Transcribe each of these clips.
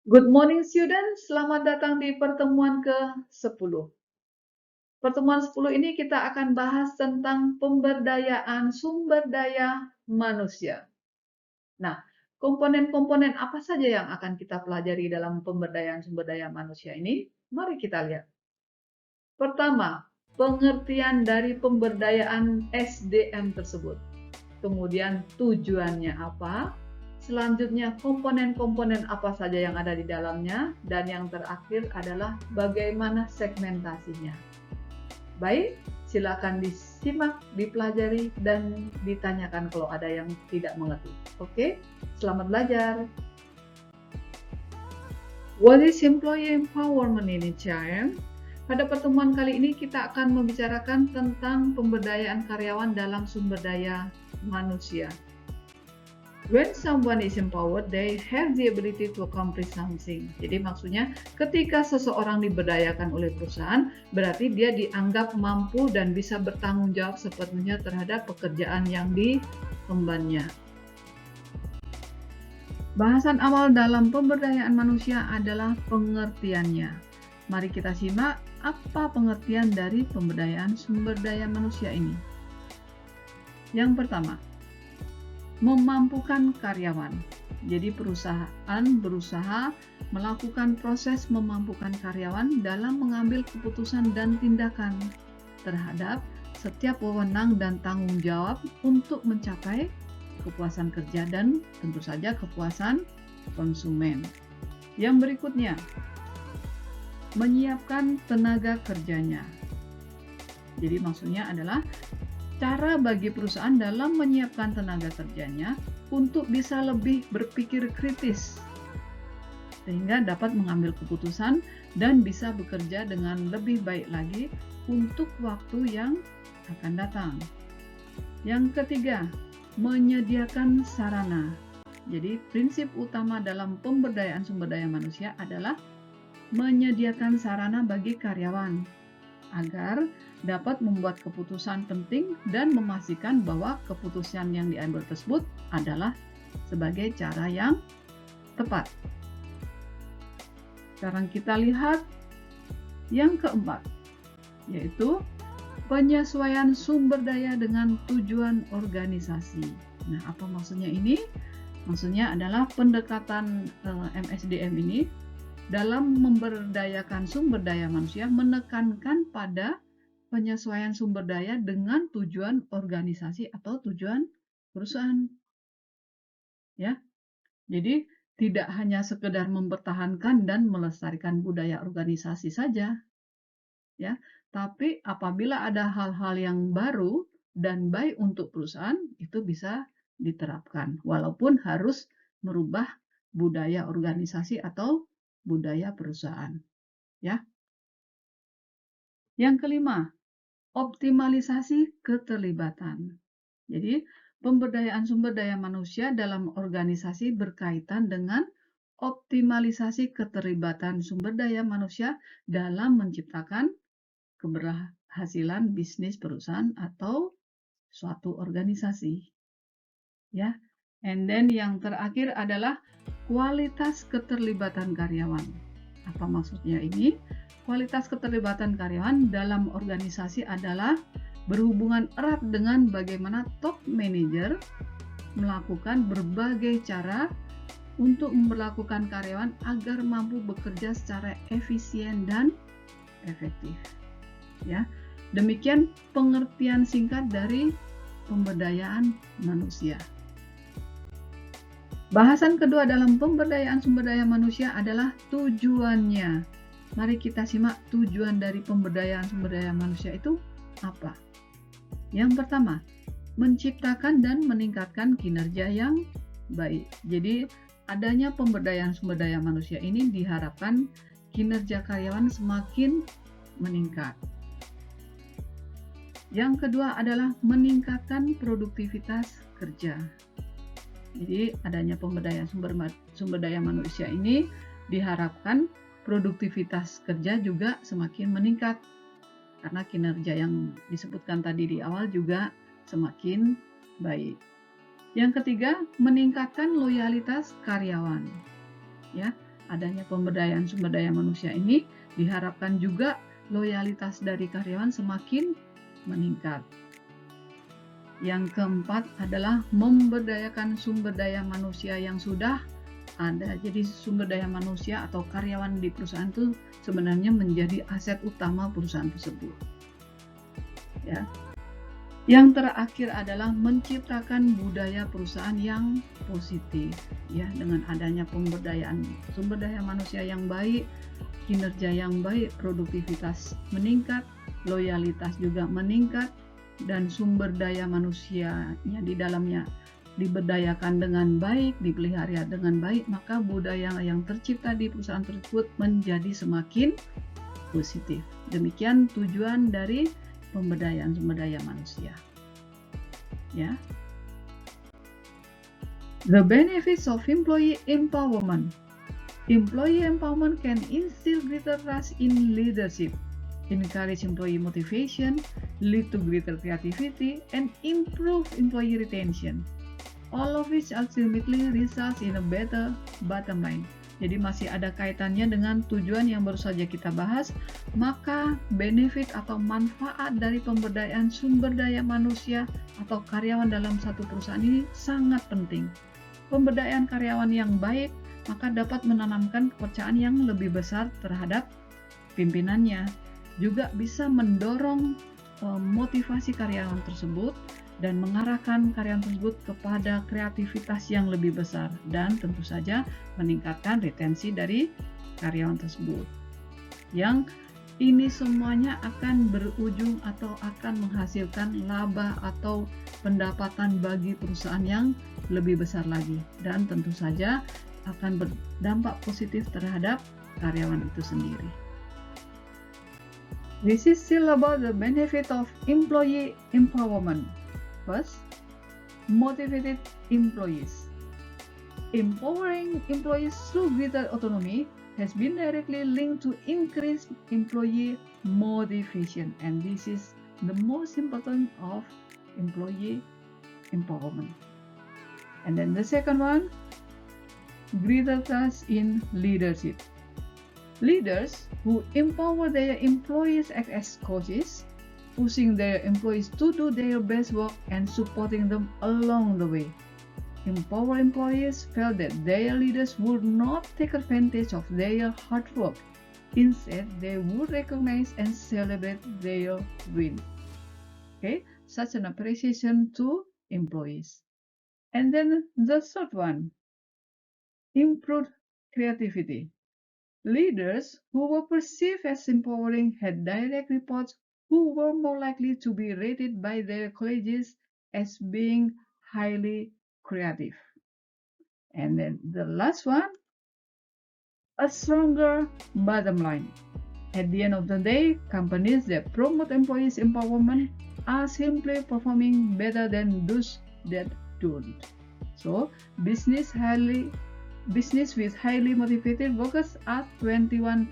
Good morning students, selamat datang di pertemuan ke-10. Pertemuan 10 ini kita akan bahas tentang pemberdayaan sumber daya manusia. Nah, komponen-komponen apa saja yang akan kita pelajari dalam pemberdayaan sumber daya manusia ini? Mari kita lihat. Pertama, pengertian dari pemberdayaan SDM tersebut. Kemudian tujuannya apa? Selanjutnya komponen-komponen apa saja yang ada di dalamnya, dan yang terakhir adalah bagaimana segmentasinya. Baik, silakan disimak, dipelajari, dan ditanyakan kalau ada yang tidak mengerti. Oke, selamat belajar. What is employee empowerment in HRM? Pada pertemuan kali ini kita akan membicarakan tentang pemberdayaan karyawan dalam sumber daya manusia. When someone is empowered, they have the ability to accomplish something. Jadi maksudnya ketika seseorang diberdayakan oleh perusahaan, berarti dia dianggap mampu dan bisa bertanggung jawab sepenuhnya terhadap pekerjaan yang diembannya. Bahasan awal dalam pemberdayaan manusia adalah pengertiannya. Mari kita simak apa pengertian dari pemberdayaan sumber daya manusia ini. Yang pertama, memampukan karyawan. Jadi perusahaan berusaha melakukan proses memampukan karyawan dalam mengambil keputusan dan tindakan terhadap setiap wewenang dan tanggung jawab untuk mencapai kepuasan kerja dan tentu saja kepuasan konsumen. Yang berikutnya, menyiapkan tenaga kerjanya. Jadi maksudnya adalah cara bagi perusahaan dalam menyiapkan tenaga kerjanya untuk bisa lebih berpikir kritis sehingga dapat mengambil keputusan dan bisa bekerja dengan lebih baik lagi untuk waktu yang akan datang. Yang ketiga, menyediakan sarana. Jadi prinsip utama dalam pemberdayaan sumber daya manusia adalah menyediakan sarana bagi karyawan agar dapat membuat keputusan penting dan memastikan bahwa keputusan yang diambil tersebut adalah sebagai cara yang tepat. Sekarang kita lihat yang keempat, yaitu penyesuaian sumber daya dengan tujuan organisasi. Nah, apa maksudnya ini? Maksudnya adalah pendekatan MSDM ini dalam memberdayakan sumber daya manusia menekankan pada penyesuaian sumber daya dengan tujuan organisasi atau tujuan perusahaan. Ya, jadi tidak hanya sekedar mempertahankan dan melestarikan budaya organisasi saja, ya, tapi apabila ada hal-hal yang baru dan baik untuk perusahaan, itu bisa diterapkan, walaupun harus merubah budaya organisasi atau budaya perusahaan. Ya. Yang kelima, optimalisasi keterlibatan. Jadi, pemberdayaan sumber daya manusia dalam organisasi berkaitan dengan optimalisasi keterlibatan sumber daya manusia dalam menciptakan keberhasilan bisnis perusahaan atau suatu organisasi. Ya. And then yang terakhir adalah kualitas keterlibatan karyawan. Apa maksudnya ini? Kualitas keterlibatan karyawan dalam organisasi adalah berhubungan erat dengan bagaimana top manager melakukan berbagai cara untuk memperlakukan karyawan agar mampu bekerja secara efisien dan efektif. Ya, demikian pengertian singkat dari pemberdayaan manusia. Bahasan kedua dalam pemberdayaan sumber daya manusia adalah tujuannya. Mari kita simak tujuan dari pemberdayaan sumber daya manusia itu apa. Yang pertama, menciptakan dan meningkatkan kinerja yang baik. Jadi, adanya pemberdayaan sumber daya manusia ini diharapkan kinerja karyawan semakin meningkat. Yang kedua adalah meningkatkan produktivitas kerja. Jadi, adanya pemberdayaan sumber daya manusia ini diharapkan produktivitas kerja juga semakin meningkat karena kinerja yang disebutkan tadi di awal juga semakin baik. Yang ketiga, meningkatkan loyalitas karyawan. Ya, adanya pemberdayaan sumber daya manusia ini, diharapkan juga loyalitas dari karyawan semakin meningkat. Yang keempat adalah memberdayakan sumber daya manusia yang sudah ada. Jadi sumber daya manusia atau karyawan di perusahaan itu sebenarnya menjadi aset utama perusahaan tersebut. Ya. Yang terakhir adalah menciptakan budaya perusahaan yang positif, ya, dengan adanya pemberdayaan sumber daya manusia yang baik, kinerja yang baik, produktivitas meningkat, loyalitas juga meningkat, dan sumber daya manusianya di dalamnya diberdayakan dengan baik, dipelihara dengan baik, maka budaya yang tercipta di perusahaan tersebut menjadi semakin positif. Demikian tujuan dari pemberdayaan sumber daya manusia. Ya. The benefits of employee empowerment. Employee empowerment can instill greater trust in leadership, encourage employee motivation, lead to greater creativity, and improve employee retention. All of which ultimately results in a better bottom line. Jadi masih ada kaitannya dengan tujuan yang baru saja kita bahas, maka benefit atau manfaat dari pemberdayaan sumber daya manusia atau karyawan dalam satu perusahaan ini sangat penting. Pemberdayaan karyawan yang baik maka dapat menanamkan kepercayaan yang lebih besar terhadap pimpinannya, juga bisa mendorong motivasi karyawan tersebut dan mengarahkan karyawan tersebut kepada kreativitas yang lebih besar dan tentu saja meningkatkan retensi dari karyawan tersebut. Yang ini semuanya akan berujung atau akan menghasilkan laba atau pendapatan bagi perusahaan yang lebih besar lagi dan tentu saja akan berdampak positif terhadap karyawan itu sendiri. This is still about the benefit of employee empowerment. First, motivated employees. Empowering employees through greater autonomy has been directly linked to increased employee motivation, and this is the most important of employee empowerment. And then the second one, greater trust in leadership. Leaders who empower their employees act as coaches, pushing their employees to do their best work and supporting them along the way. Empowered employees felt that their leaders would not take advantage of their hard work. Instead, they would recognize and celebrate their win. Okay, such an appreciation to employees. And then the third one, improved creativity. Leaders who were perceived as empowering had direct reports who were more likely to be rated by their colleagues as being highly creative. And then the last one, a stronger bottom line. At the end of the day, companies that promote employees' empowerment are simply performing better than those that don't. So, business with highly motivated workers are 21%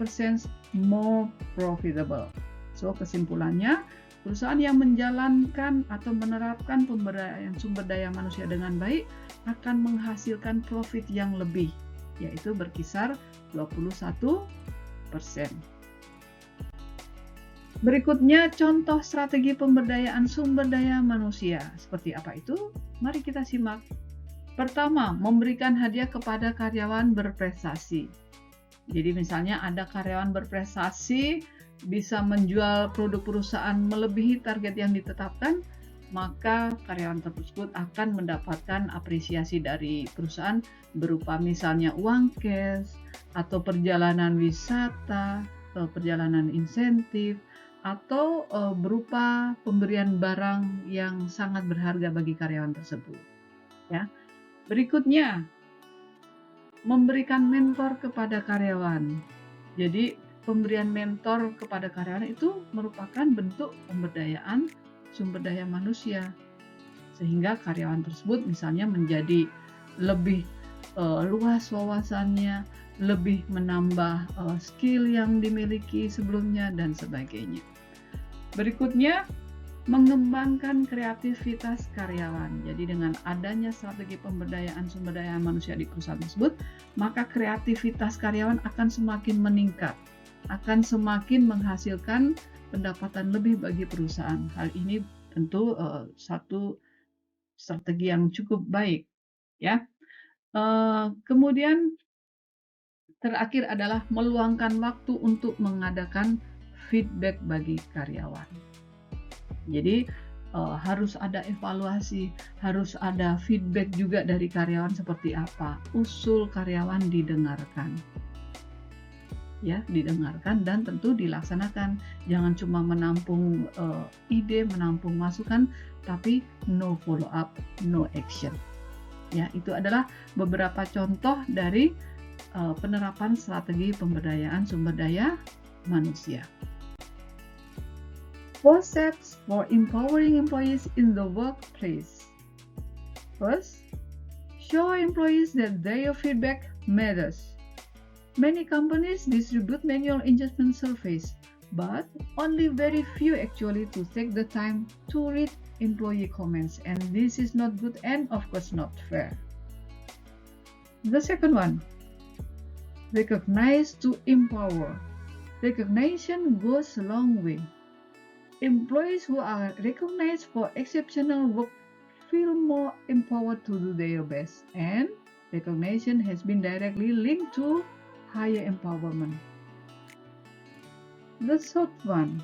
more profitable. So, kesimpulannya, perusahaan yang menjalankan atau menerapkan pemberdayaan sumber daya manusia dengan baik akan menghasilkan profit yang lebih, yaitu berkisar 21%. Berikutnya, contoh strategi pemberdayaan sumber daya manusia. Seperti apa itu? Mari kita simak. Pertama, memberikan hadiah kepada karyawan berprestasi. Jadi misalnya ada karyawan berprestasi, bisa menjual produk perusahaan melebihi target yang ditetapkan, maka karyawan tersebut akan mendapatkan apresiasi dari perusahaan berupa misalnya uang cash, atau perjalanan wisata, perjalanan insentif, atau berupa pemberian barang yang sangat berharga bagi karyawan tersebut. Ya. Berikutnya, memberikan mentor kepada karyawan. Jadi, pemberian mentor kepada karyawan itu merupakan bentuk pemberdayaan sumber daya manusia. Sehingga karyawan tersebut misalnya menjadi lebih luas wawasannya, lebih menambah skill yang dimiliki sebelumnya, dan sebagainya. Berikutnya, Mengembangkan kreativitas karyawan. Jadi dengan adanya strategi pemberdayaan sumber daya manusia di perusahaan tersebut, maka kreativitas karyawan akan semakin meningkat, akan semakin menghasilkan pendapatan lebih bagi perusahaan. Hal ini tentu satu strategi yang cukup baik, ya. Kemudian terakhir adalah meluangkan waktu untuk mengadakan feedback bagi karyawan. Jadi harus ada evaluasi, harus ada feedback juga dari karyawan seperti apa. Usul karyawan didengarkan. Ya, didengarkan dan tentu dilaksanakan. Jangan cuma menampung ide, menampung masukan, tapi no follow up, no action. Ya, itu adalah beberapa contoh dari penerapan strategi pemberdayaan sumber daya manusia. 4 steps for empowering employees in the workplace. First, show employees that their feedback matters. Many companies distribute manual engagement surveys, but only very few actually to take the time to read employee comments, and this is not good and of course not fair. The second one, recognize to empower. Recognition goes a long way. Employees who are recognized for exceptional work feel more empowered to do their best, and recognition has been directly linked to higher empowerment. The third one,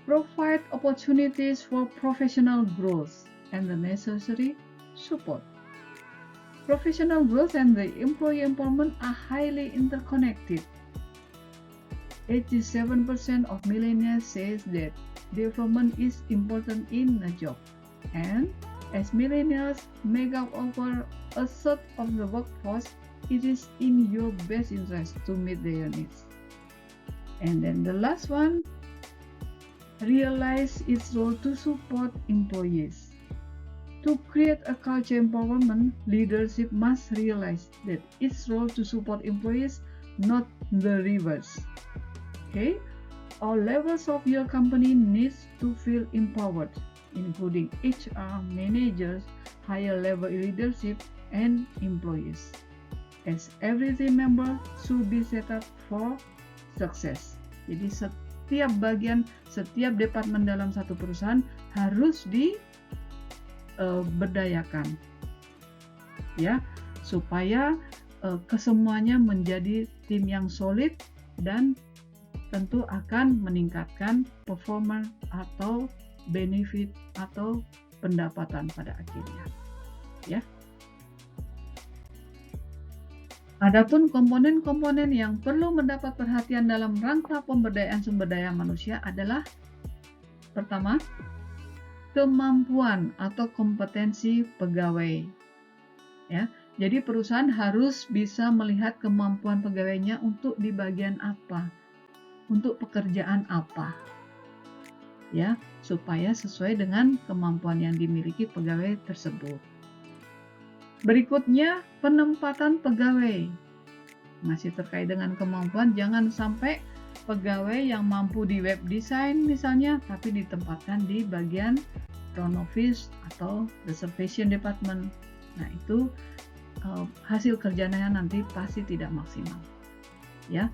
provide opportunities for professional growth and the necessary support. Professional growth and the employee empowerment are highly interconnected. 87% of millennials says that development is important in a job, and as millennials make up over a third of the workforce, it is in your best interest to meet their needs. And then the last one, realize its role to support employees. To create a culture empowerment, leadership must realize that its role to support employees, not the reverse. Okay, all levels of your company needs to feel empowered, including HR, managers, higher level leadership, and employees. As every team member should be set up for success. Jadi setiap bagian, setiap departemen dalam satu perusahaan harus diberdayakan, ya, supaya kesemuanya menjadi tim yang solid dan tentu akan meningkatkan performa atau benefit atau pendapatan pada akhirnya. Ya. Adapun komponen-komponen yang perlu mendapat perhatian dalam rangka pemberdayaan sumber daya manusia adalah pertama, kemampuan atau kompetensi pegawai. Ya. Jadi perusahaan harus bisa melihat kemampuan pegawainya untuk di bagian apa. Untuk pekerjaan apa, ya, supaya sesuai dengan kemampuan yang dimiliki pegawai tersebut. Berikutnya, penempatan pegawai. Masih terkait dengan kemampuan, jangan sampai pegawai yang mampu di web design misalnya, tapi ditempatkan di bagian front office atau reservation department. Nah, itu hasil kerjanya nanti pasti tidak maksimal, ya.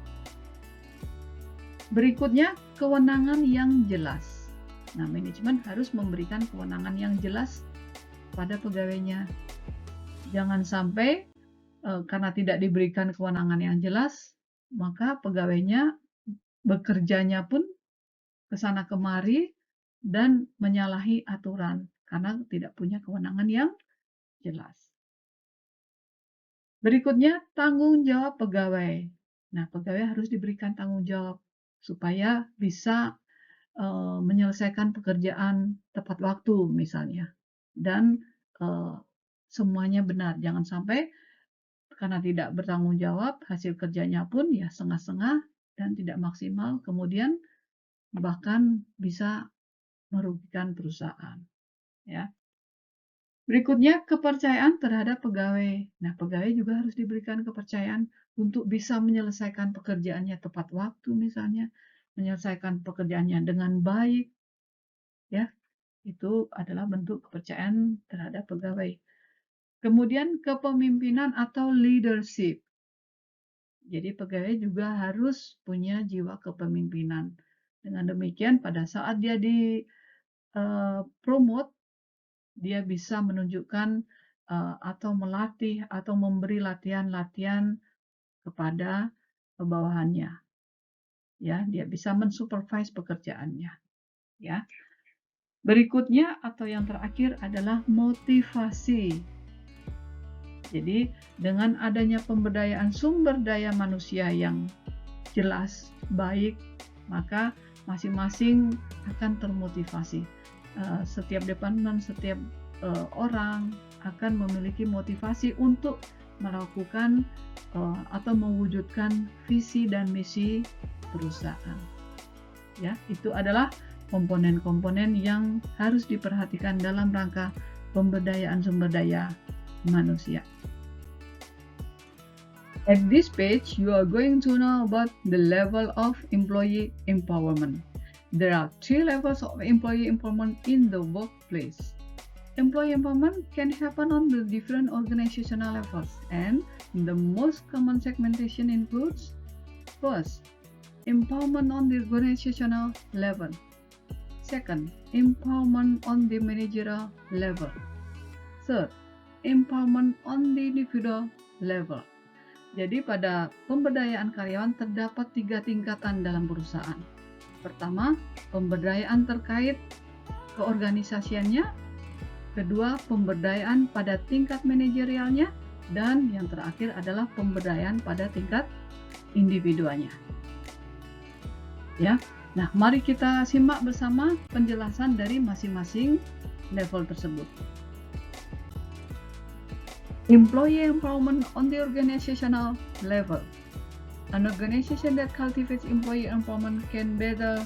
Berikutnya, kewenangan yang jelas. Nah, manajemen harus memberikan kewenangan yang jelas pada pegawainya. Jangan sampai karena tidak diberikan kewenangan yang jelas, maka pegawainya bekerjanya pun kesana kemari dan menyalahi aturan karena tidak punya kewenangan yang jelas. Berikutnya, tanggung jawab pegawai. Nah, pegawai harus diberikan tanggung jawab supaya bisa menyelesaikan pekerjaan tepat waktu misalnya, dan semuanya benar. Jangan sampai karena tidak bertanggung jawab, hasil kerjanya pun ya setengah-setengah dan tidak maksimal, kemudian bahkan bisa merugikan perusahaan. Ya. Berikutnya, kepercayaan terhadap pegawai. Nah, pegawai juga harus diberikan kepercayaan untuk bisa menyelesaikan pekerjaannya tepat waktu misalnya, menyelesaikan pekerjaannya dengan baik, ya. Itu adalah bentuk kepercayaan terhadap pegawai. Kemudian kepemimpinan atau leadership. Jadi pegawai juga harus punya jiwa kepemimpinan. Dengan demikian pada saat dia di promote, dia bisa menunjukkan atau melatih atau memberi latihan-latihan kepada bawahannya. Ya, dia bisa mensupervise pekerjaannya. Ya. Berikutnya atau yang terakhir adalah motivasi. Jadi, dengan adanya pemberdayaan sumber daya manusia yang jelas, baik, maka masing-masing akan termotivasi. Setiap departemen, setiap orang akan memiliki motivasi untuk melakukan atau mewujudkan visi dan misi perusahaan. Ya, itu adalah komponen-komponen yang harus diperhatikan dalam rangka pemberdayaan sumber daya manusia. At this page, you are going to know about the level of employee empowerment. There are 3 levels of employee empowerment in the workplace. Employee empowerment can happen on the different organizational levels, and the most common segmentation includes: first, empowerment on the organizational level. Second, empowerment on the managerial level. Third, empowerment on the individual level. Jadi pada pemberdayaan karyawan terdapat 3 tingkatan dalam perusahaan. Pertama, pemberdayaan terkait keorganisasiannya. Kedua, pemberdayaan pada tingkat manajerialnya. Dan yang terakhir adalah pemberdayaan pada tingkat individuanya. Ya, nah mari kita simak bersama penjelasan dari masing-masing level tersebut. Employee empowerment on the organizational level. An organization that cultivates employee empowerment can better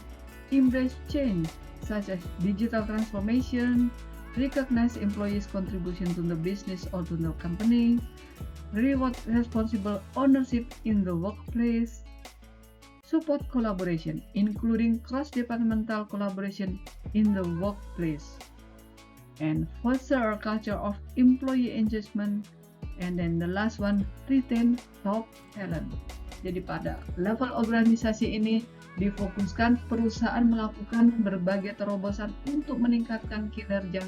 embrace change, such as digital transformation, recognize employees' contribution to the business or to the company, reward responsible ownership in the workplace, support collaboration, including cross-departmental collaboration in the workplace, and foster a culture of employee engagement, and then the last one, retain top talent. Jadi pada level organisasi ini difokuskan perusahaan melakukan berbagai terobosan untuk meningkatkan kinerja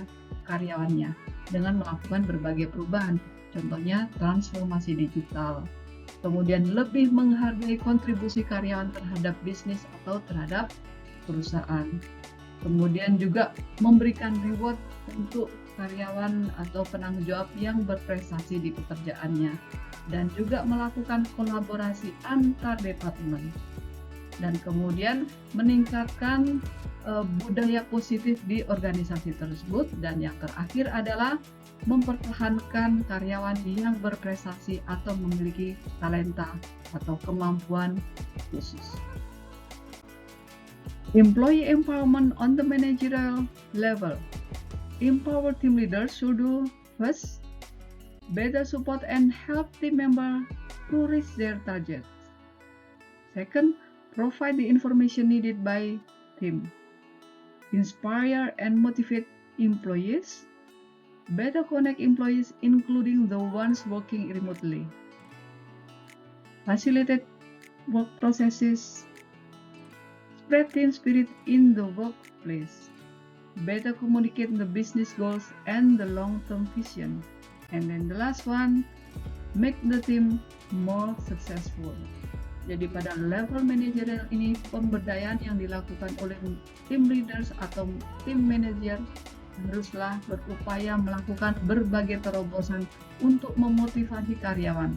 karyawannya dengan melakukan berbagai perubahan, contohnya transformasi digital, kemudian lebih menghargai kontribusi karyawan terhadap bisnis atau terhadap perusahaan, kemudian juga memberikan reward untuk karyawan atau penanggung jawab yang berprestasi di pekerjaannya, dan juga melakukan kolaborasi antar departemen, dan kemudian meningkatkan budaya positif di organisasi tersebut, dan yang terakhir adalah mempertahankan karyawan yang berprestasi atau memiliki talenta atau kemampuan khusus. Employee empowerment on the managerial level. Empower team leaders should do: first, better support and help team members to reach their targets. Second, provide the information needed by team. Inspire and motivate employees. Better connect employees, including the ones working remotely. Facilitate work processes. Spread team spirit in the workplace. Better communicate the business goals and the long-term vision. And then the last one, make the team more successful. Jadi pada level manajerial ini, pemberdayaan yang dilakukan oleh team leaders atau team manager haruslah berupaya melakukan berbagai terobosan untuk memotivasi karyawan,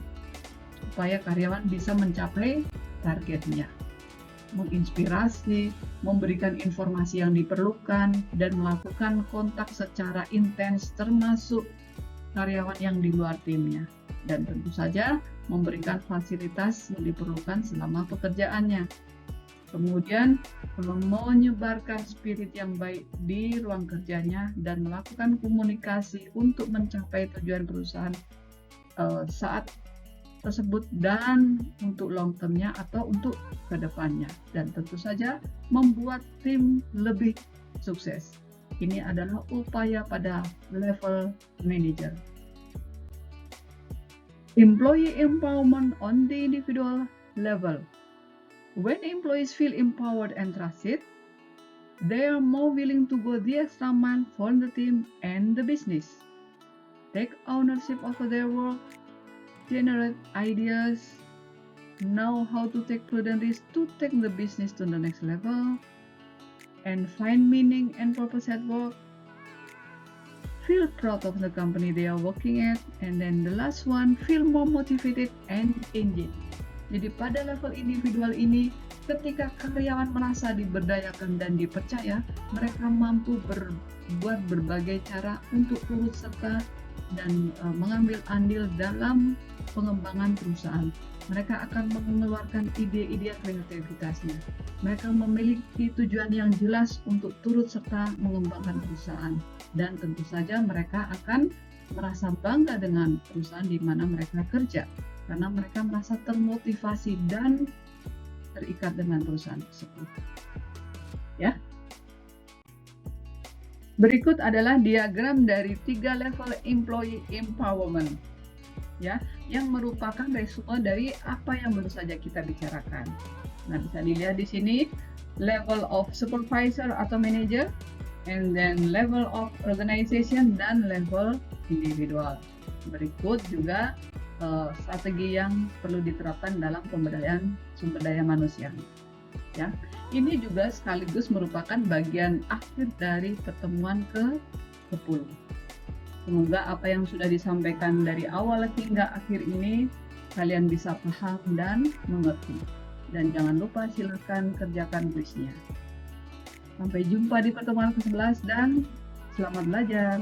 supaya karyawan bisa mencapai targetnya, menginspirasi, memberikan informasi yang diperlukan, dan melakukan kontak secara intens termasuk karyawan yang di luar timnya, dan tentu saja memberikan fasilitas yang diperlukan selama pekerjaannya. Kemudian menyebarkan spirit yang baik di ruang kerjanya dan melakukan komunikasi untuk mencapai tujuan perusahaan saat tersebut dan untuk long term-nya atau untuk kedepannya, dan tentu saja membuat tim lebih sukses. Ini adalah upaya pada level manager. Employee empowerment on the individual level. When employees feel empowered and trusted, they are more willing to go the extra mile for the team and the business. Take ownership over their work, generate ideas, know how to take prudent risks to take the business to the next level, and find meaning and purpose at work. Feel proud of the company they are working at, and then the last one, feel more motivated and engaged. Jadi pada level individual ini, ketika karyawan merasa diberdayakan dan dipercaya, mereka mampu berbuat berbagai cara untuk turut serta dan mengambil andil dalam pengembangan perusahaan. Mereka akan mengeluarkan ide-ide kreativitasnya. Mereka memiliki tujuan yang jelas untuk turut serta mengembangkan perusahaan. Dan tentu saja mereka akan merasa bangga dengan perusahaan di mana mereka kerja. Karena mereka merasa termotivasi dan terikat dengan perusahaan tersebut. Ya. Berikut adalah diagram dari 3 level employee empowerment. Ya, yang merupakan resume dari apa yang baru saja kita bicarakan. Nah, bisa dilihat di sini level of supervisor atau manager, and then level of organization dan level individual. Berikut juga strategi yang perlu diterapkan dalam pemberdayaan sumber daya manusia. Ya, ini juga sekaligus merupakan bagian akhir dari pertemuan ke-10. Semoga apa yang sudah disampaikan dari awal hingga akhir ini kalian bisa paham dan mengerti. Dan jangan lupa silakan kerjakan kuisnya. Sampai jumpa di pertemuan ke-11 dan selamat belajar.